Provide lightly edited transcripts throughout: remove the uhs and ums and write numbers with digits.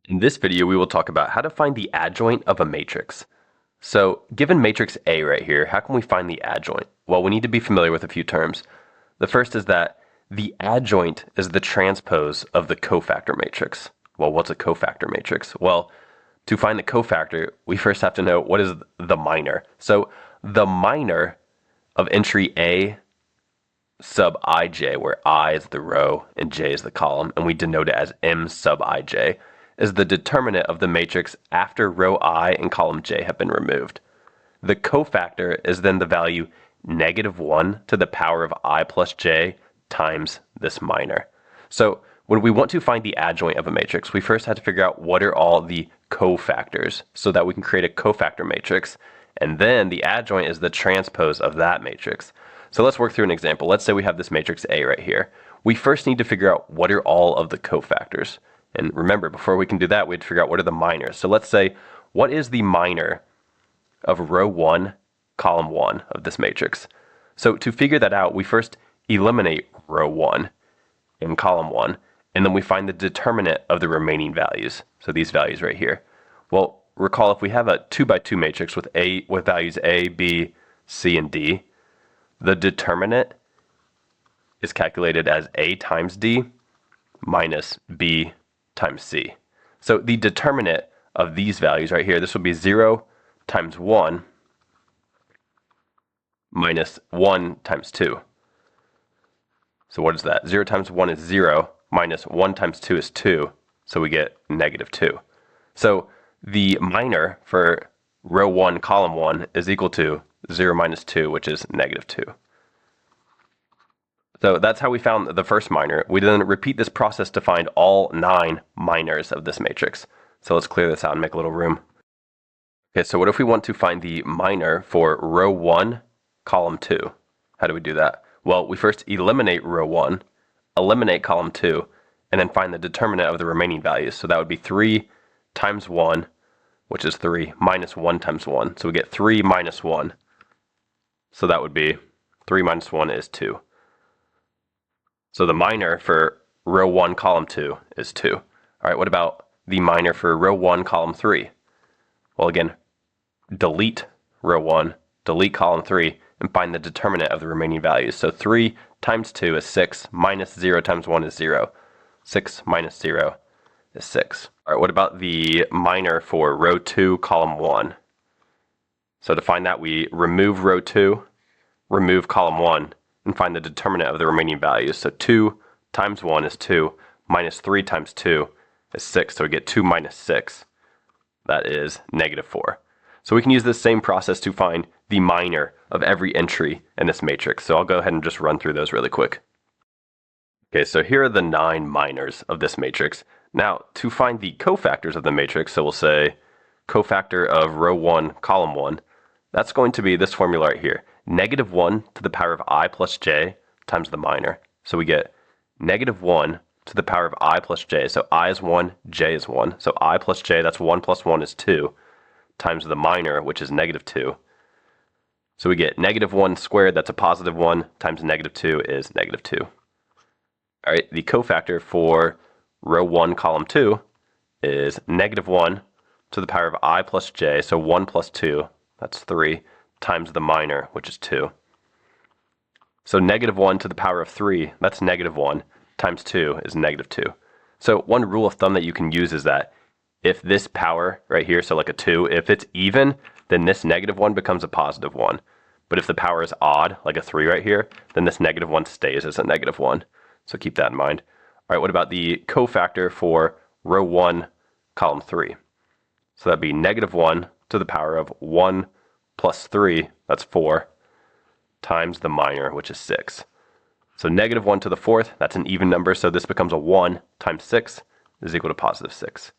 In this video, we will talk about how to find the adjoint of a matrix. So, given matrix A right here, how can we find the adjoint? Well, we need to be familiar with a few terms. The first is that the adjoint is the transpose of the cofactor matrix. Well, what's a cofactor matrix? Well, to find the cofactor, we first have to know what is the minor. So, the minor of entry A sub ij, where I is the row and j is the column, and we denote it as m sub ij, is the determinant of the matrix after row I and column j have been removed. The cofactor is then the value -1 to the power of I plus j times this minor. So when we want to find the adjoint of a matrix, we first have to figure out what are all the cofactors so that we can create a cofactor matrix, and then the adjoint is the transpose of that matrix. So let's work through an example. Let's say we have this matrix A right here. We first need to figure out what are all of the cofactors. And remember, before we can do that, we have to figure out what are the minors. So let's say, what is the minor of row 1, column 1 of this matrix? So to figure that out, we first eliminate row 1 and column 1, and then we find the determinant of the remaining values. So these values right here. Well, recall if we have a 2 by 2 matrix with values A, B, C, and D, the determinant is calculated as A times D minus B times C. So the determinant of these values right here, this will be 0 times 1 minus 1 times 2. So what is that? 0 times 1 is 0, minus 1 times 2 is 2, so we get -2. So the minor for row 1, column 1 is equal to 0 minus 2, which is -2. So that's how we found the first minor. We then repeat this process to find all 9 minors of this matrix. So let's clear this out and make a little room. Okay, so what if we want to find the minor for row 1, column 2? How do we do that? Well, we first eliminate row 1, eliminate column 2, and then find the determinant of the remaining values. So that would be 3 times 1, which is 3, minus 1 times 1. So we get 3 minus 1. So that would be 3 minus 1 is 2. So the minor for row 1, column 2 is 2. All right, what about the minor for row 1, column 3? Well, again, delete row 1, delete column 3, and find the determinant of the remaining values. So 3 times 2 is 6, minus 0 times 1 is 0. 6 minus 0 is 6. All right, what about the minor for row 2, column 1? So to find that, we remove row 2, remove column 1, and find the determinant of the remaining values. So 2 times 1 is 2, minus 3 times 2 is 6, so we get 2 minus 6. That is -4. So we can use this same process to find the minor of every entry in this matrix. So I'll go ahead and just run through those really quick. Okay, so here are the 9 minors of this matrix. Now, to find the cofactors of the matrix, so we'll say cofactor of row 1, column 1, that's going to be this formula right here. -1 to the power of I plus j times the minor. So we get -1 to the power of I plus j. So I is 1, j is 1. So I plus j, that's 1 plus 1 is 2, times the minor, which is -2. So we get -1 squared, that's a positive 1, times -2 is -2. All right, the cofactor for row 1, column 2 is -1 to the power of I plus j. So 1 plus 2, that's 3, times the minor, which is 2. So -1 to the power of 3, that's -1, times 2 is -2. So one rule of thumb that you can use is that if this power right here, so like a 2, if it's even, then this -1 becomes a positive 1. But if the power is odd, like a 3 right here, then this -1 stays as a -1. So keep that in mind. All right, what about the cofactor for row 1, column 3? So that'd be -1 to the power of 1 plus 3, that's 4, times the minor, which is 6. So -1 to the 4th, that's an even number, so this becomes a 1 times 6 is equal to positive 6.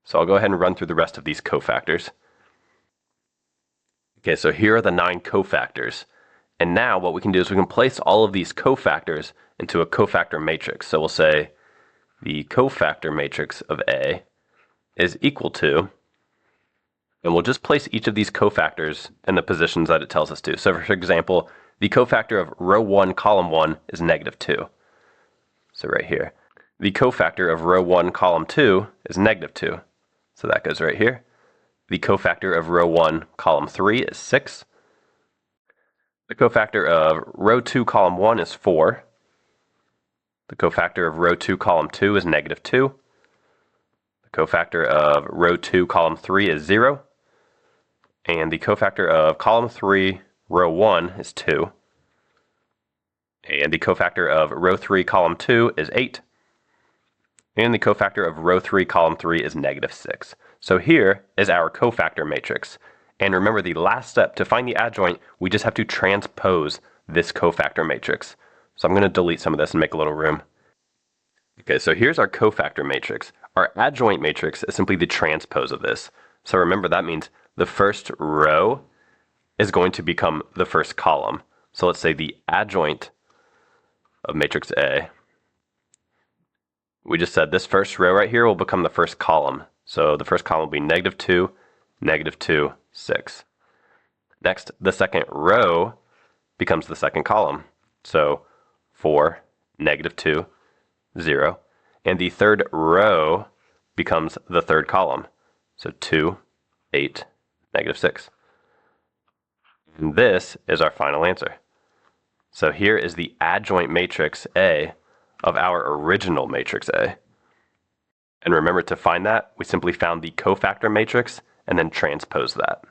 So I'll go ahead and run through the rest of these cofactors. Okay, so here are the 9 cofactors. And now what we can do is we can place all of these cofactors into a cofactor matrix. So we'll say the cofactor matrix of A is equal to, and we'll just place each of these cofactors in the positions that it tells us to. So for example, the cofactor of row 1, column 1 is -2. So right here. The cofactor of row 1, column 2 is negative 2. So that goes right here. The cofactor of row 1, column 3 is 6. The cofactor of row 2, column 1 is 4. The cofactor of row 2, column 2 is negative 2. The cofactor of row 2, column 3 is 0. And the cofactor of column 3, row 1 is 2. And the cofactor of row 3, column 2 is 8. And the cofactor of row 3, column 3 is negative 6. So here is our cofactor matrix. And remember, the last step to find the adjoint, we just have to transpose this cofactor matrix. So I'm going to delete some of this and make a little room. Okay, so here's our cofactor matrix. Our adjoint matrix is simply the transpose of this. So remember, that means the first row is going to become the first column. So let's say the adjoint of matrix A. We just said this first row right here will become the first column. So the first column will be negative 2, negative 2, 6. Next, the second row becomes the second column. So 4, negative 2, 0. And the third row becomes the third column. So 2, 8, negative 6. And this is our final answer. So here is the adjoint matrix A of our original matrix A. And remember, to find that, we simply found the cofactor matrix and then transpose that.